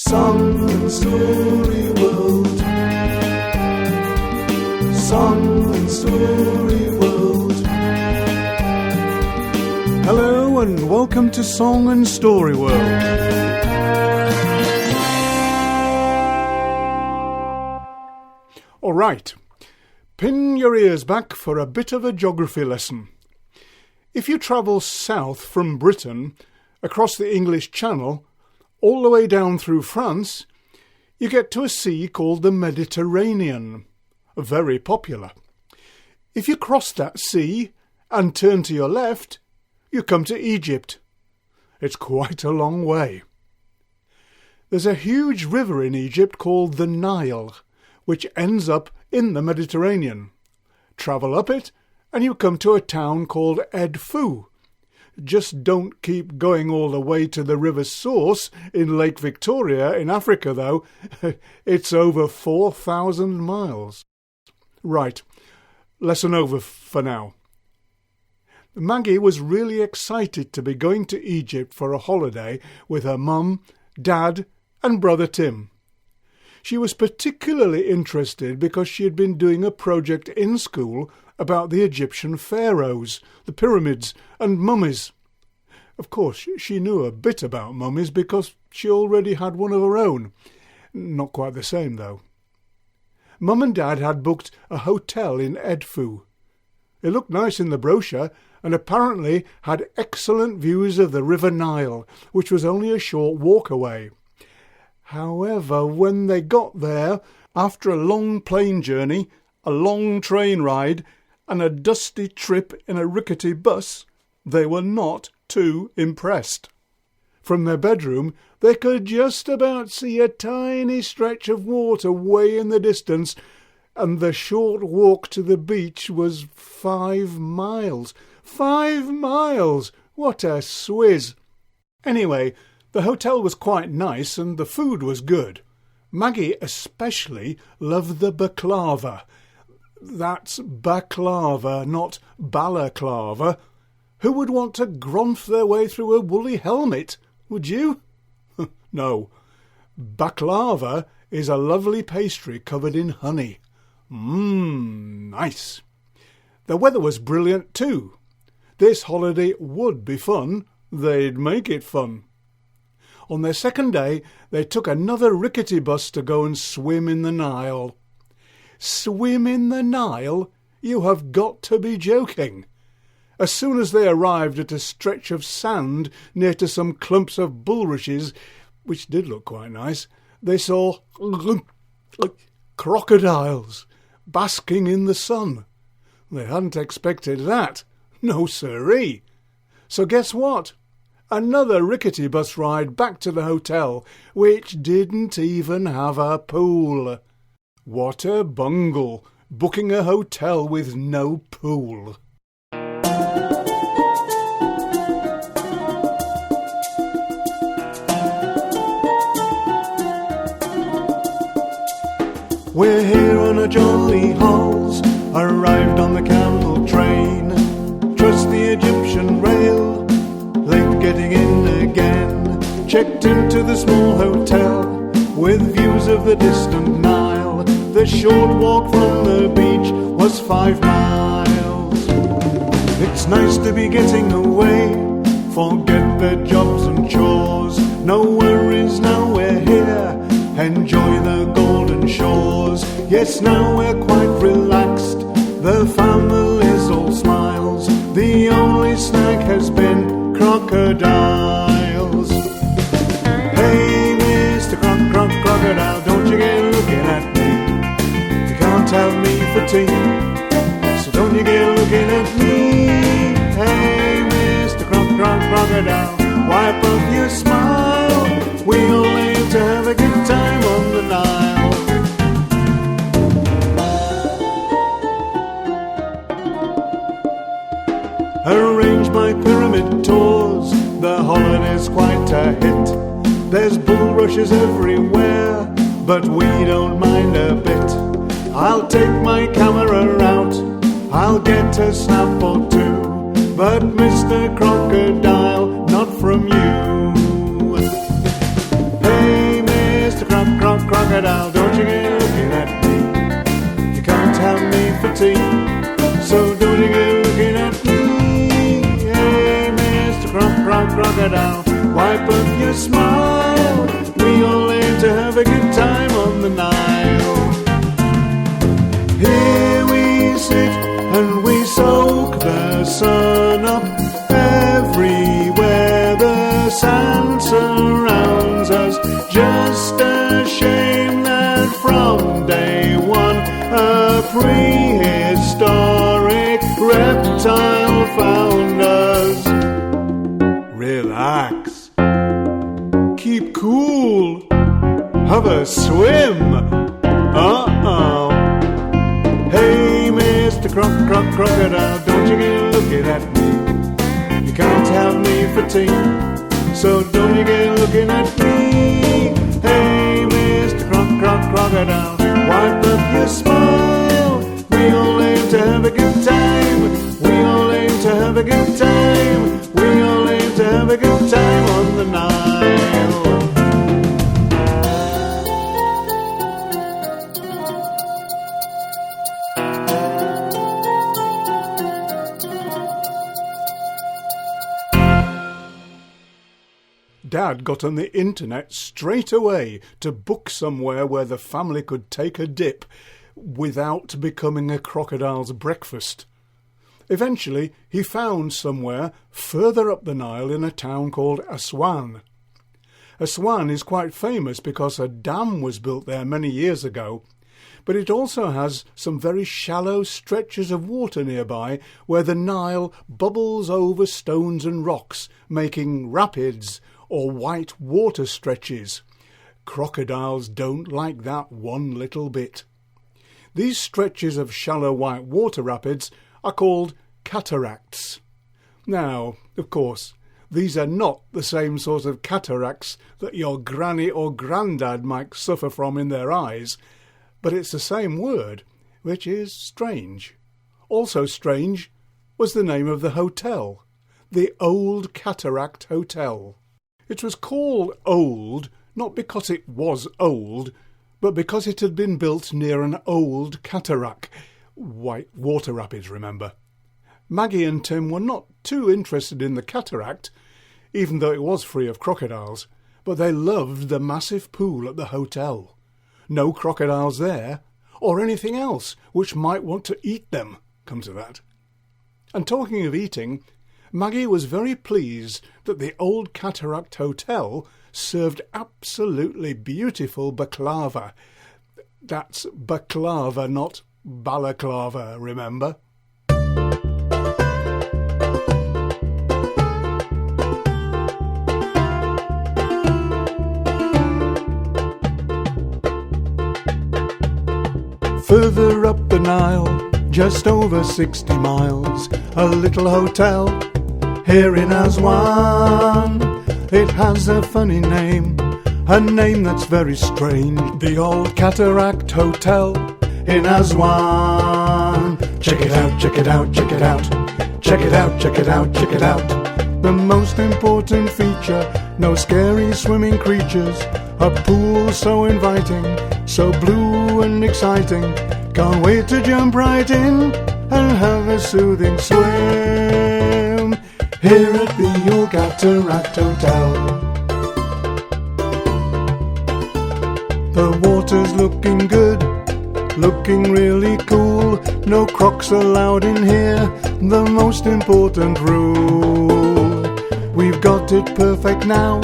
Song and Story World. Song and Story World. Hello and welcome to Song and Story World. All right, pin your ears back for a bit of a geography lesson. If you travel south from Britain, across the English Channel, all the way down through France, you get to a sea called the Mediterranean, very popular. If you cross that sea and turn to your left, you come to Egypt. It's quite a long way. There's a huge river in Egypt called the Nile, which ends up in the Mediterranean. Travel up it and you come to a town called Edfu. Just don't keep going all the way to the river's source in Lake Victoria in Africa, though. It's over 4,000 miles. Right, lesson over for now. Maggie was really excited to be going to Egypt for a holiday with her mum, dad and brother Tim. She was particularly interested because she had been doing a project in school about the Egyptian pharaohs, the pyramids and mummies. Of course, she knew a bit about mummies because she already had one of her own. Not quite the same, though. Mum and Dad had booked a hotel in Edfu. It looked nice in the brochure and apparently had excellent views of the River Nile, which was only a short walk away. However, when they got there, after a long plane journey, a long train ride, and a dusty trip in a rickety bus, they were not too impressed. From their bedroom, they could just about see a tiny stretch of water way in the distance, and the short walk to the beach was 5 miles. 5 miles! What a swizz! Anyway, the hotel was quite nice and the food was good. Maggie especially loved the baklava. That's baklava, not balaclava. Who would want to gronf their way through a woolly helmet? Would you? No. Baklava is a lovely pastry covered in honey. Nice. The weather was brilliant too. This holiday would be fun. They'd make it fun. On their second day, they took another rickety bus to go and swim in the Nile. Swim in the Nile? You have got to be joking. As soon as they arrived at a stretch of sand near to some clumps of bulrushes, which did look quite nice, they saw crocodiles basking in the sun. They hadn't expected that. No siree. So guess what? Another rickety bus ride back to the hotel, which didn't even have a pool. What a bungle, booking a hotel with no pool. We're here on a jolly horse, arrived on the camel train. Trust the Egyptian rail, late getting in again. Checked into the small hotel, with views of the distant Nile. The short walk from the beach was 5 miles. It's nice to be getting away, forget the jobs and chores. No worries, now we're here, enjoy the golden shores. Yes, now we're quite relaxed, the family's all smiles. The only snack has been crocodiles. Hey, Mr. Crocodile, don't you get looking at me. You can't have me for tea, so don't you get looking at me. Hey, Mr. Crocodile, wipe up your smile. We'll aim to have a good time on the Nile. Arrange my pyramid tours, the holiday's quite a hit. There's bulrushes everywhere, but we don't mind a bit. I'll take my camera out, I'll get a snap or two, but Mr. Crocodile, not from you. Hey, crocodile, don't you get looking at me. You can't have me for tea, so don't you get looking at me. Hey, Mr. Crocodile, wipe up your smile. We all aim to have a good time on the Nile. Here we sit and we soak the sun up. Everywhere the sand surrounds us. Just a shame that from day one a prehistoric reptile found us. Relax. Keep cool. Have a swim. Uh-oh. Hey, Mr. Crocodile, don't you get looking at me. You can't have me for tea, so don't you get looking at me. Hey, Mr. Crocodile, wipe up your smile. We all aim to have a good time. We all aim to have a good time. We all aim to have a good time on the Nile. Dad got on the internet straight away to book somewhere where the family could take a dip without becoming a crocodile's breakfast. Eventually, he found somewhere further up the Nile in a town called Aswan. Aswan is quite famous because a dam was built there many years ago, but it also has some very shallow stretches of water nearby where the Nile bubbles over stones and rocks, making rapids or white water stretches. Crocodiles don't like that one little bit. These stretches of shallow white water rapids are called cataracts. Now, of course, these are not the same sort of cataracts that your granny or grandad might suffer from in their eyes, but it's the same word, which is strange. Also strange was the name of the hotel, the Old Cataract Hotel. It was called old, not because it was old, but because it had been built near an old cataract. White water rapids, remember. Maggie and Tim were not too interested in the cataract, even though it was free of crocodiles, but they loved the massive pool at the hotel. No crocodiles there, or anything else which might want to eat them, come to that. And talking of eating, Maggie was very pleased that the Old Cataract Hotel served absolutely beautiful baklava. That's baklava, not balaclava, remember? Further up the Nile, just over 60 miles, a little hotel here in Aswan. It has a funny name, a name that's very strange. The Old Cataract Hotel in Aswan. Check it out, check it out, check it out. Check it out, check it out, check it out. The most important feature, no scary swimming creatures. A pool so inviting, so blue and exciting. Can't wait to jump right in and have a soothing swim here at the Old Cataract Hotel. The water's looking good, looking really cool. No crocs allowed in here, the most important rule. We've got it perfect now.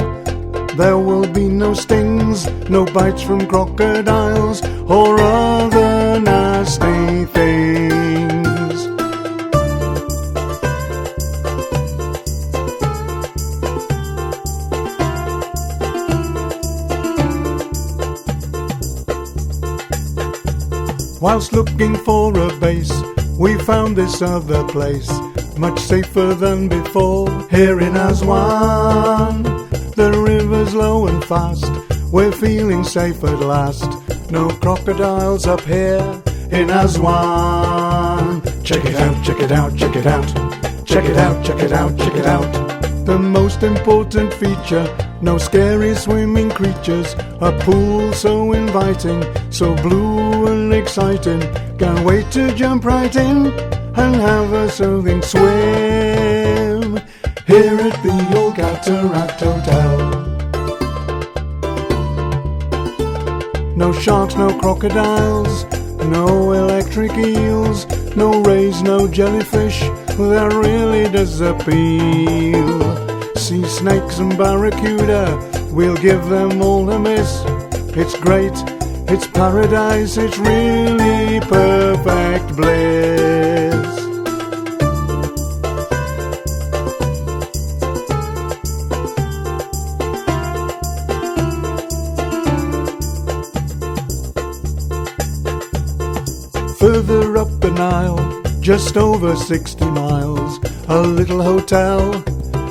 There will be no stings, no bites from crocodiles or other nasty things. Whilst looking for a base, we found this other place, much safer than before, here in Aswan. The river's low and fast, we're feeling safe at last. No crocodiles up here in Aswan. Check it out, check it out, check it out. Check it out, check it out, check it out. the most important feature. No scary swimming creatures, a pool so inviting, so blue and exciting. Can't wait to jump right in and have a soothing swim here at the Old Cataract Hotel. No sharks, no crocodiles, no electric eels, no rays, no jellyfish, that really does appeal. Sea snakes and barracuda, we'll give them all a miss. It's great, it's paradise, it's really perfect bliss. Further up the Nile, just over 60 miles, a little hotel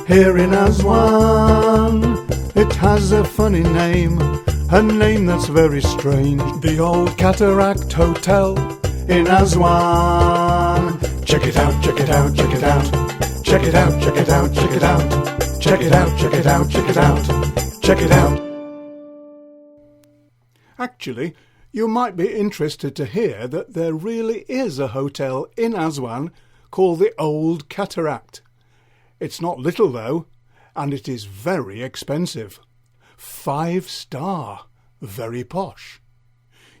here in Aswan. It has a funny name, a name that's very strange. The Old Cataract Hotel in Aswan. Check it out, check it out, check it out. Check it out, check it out, check it out. Check it out, check it out, check it out. Check it out. Actually, you might be interested to hear that there really is a hotel in Aswan called the Old Cataract. It's not little though, and it is very expensive. 5-star, very posh.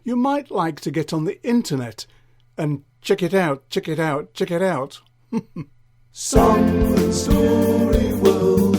You might like to get on the internet and check it out, check it out, check it out. Song and Story World.